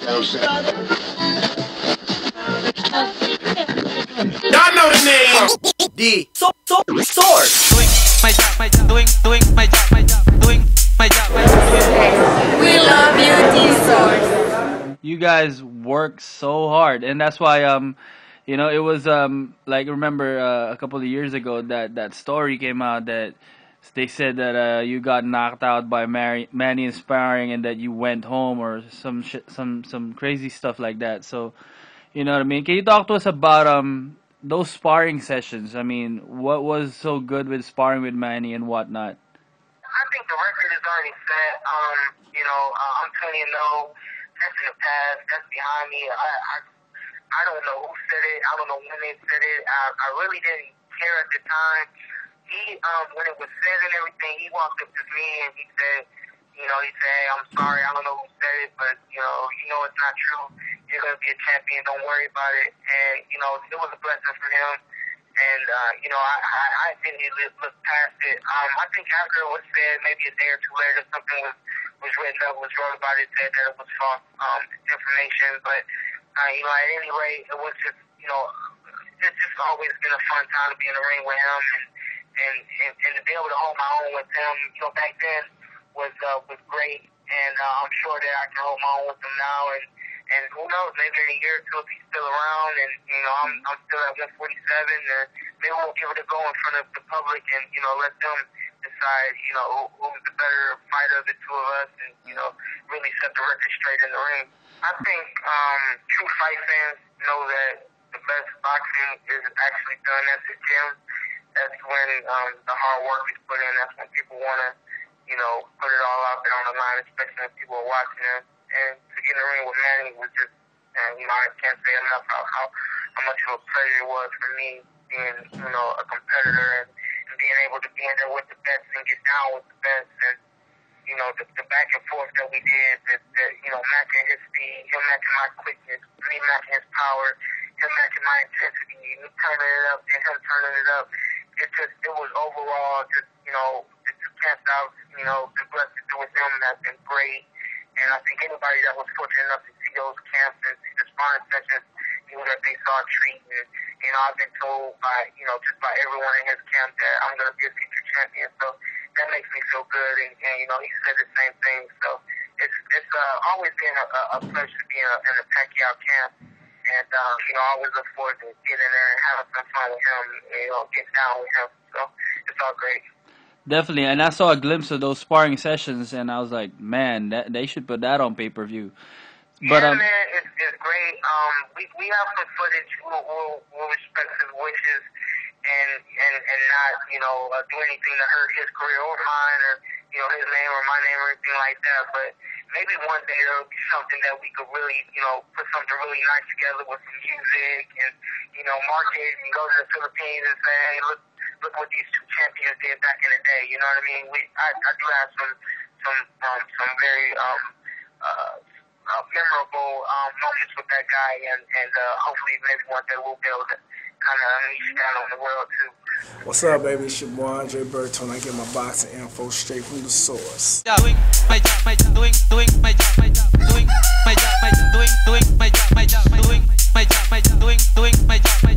Y'all know the name. D. Source. Doing my job, doing my job, doing my job. We love you, D-Source. You guys work so hard, and that's why you know, it was like, remember a couple of years ago that story came out that they said that you got knocked out by Manny in sparring, and that you went home or some shit, some crazy stuff like that. So, you know what I mean? Can you talk to us about those sparring sessions? I mean, what was so good with sparring with Manny and whatnot? I think the record is already set. You know, I'm 20-0. That's in the past. That's behind me. I don't know who said it. I don't know when they said it. I really didn't care at the time. He, when it was said and everything, he walked up to me and he said, hey, I'm sorry. I don't know who said it, but you know it's not true. You're gonna be a champion. Don't worry about it. And you know, it was a blessing for him. And you know, I didn't look past it. I think after it was said, maybe a day or two later, something was written up, was wrote about it, said that it was false information. But you know, at any rate, it was just, you know, it's just always been a fun time to be in the ring with him, and to be able to hold my own with him, you know, back then was great. And I'm sure that I can hold my own with him now. And who knows, maybe in a year or two if he's still around, and you know, I'm still at 147, and maybe we'll give it a go in front of the public, and you know, let them decide, you know, who's the better fighter of the two of us, and you know, really set the record straight in the ring. I think true fight fans know that the best boxing is actually done at the gym. That's when the hard work is put in. That's when people want to, you know, put it all out there on the line, especially when people are watching them. And to get in the ring with Manny was just, you know, I can't say enough how much of a pleasure it was for me being, you know, a competitor, and being able to be in there with the best and get down with the best. And, you know, the back and forth that we did, you know, matching his speed, him matching my quickness, me matching his power, him matching my intensity, me turning it up, and him turning it up. It was overall just, you know, the two camps out, you know, the blessed to do with them has been great. And I think anybody that was fortunate enough to see those camps and see the sparring sessions knew that they saw a treat. And, you know, I've been told by, you know, just by everyone in his camp that I'm going to be a future champion. So that makes me feel good. And you know, he said the same thing. So it's always been a pleasure to be in a Pacquiao camp. And, you know, I always look forward to getting in there and having some fun with him, and, you know, getting down with him. So it's all great. Definitely, and I saw a glimpse of those sparring sessions, and I was like, man, they should put that on pay-per-view. But yeah, man, it's great. We have some footage. We'll respect his wishes and not, you know, do anything to hurt his career or mine, or you know, his name or my name or anything like that. But maybe one day there'll be something that we could really, you know, put something really nice together with some music and, you know, market and go to the Philippines and say, hey, look what these two champions did back in the day. You know what I mean? I do have some very memorable moments with that guy, and hopefully maybe one day we'll be able to kind of unleash that on the world too. What's up, baby? It's your boy Andre Burton. I get my boxing info straight from the source. Doing my job, doing my job, doing my job, doing my job, doing my job, doing my job, doing my job.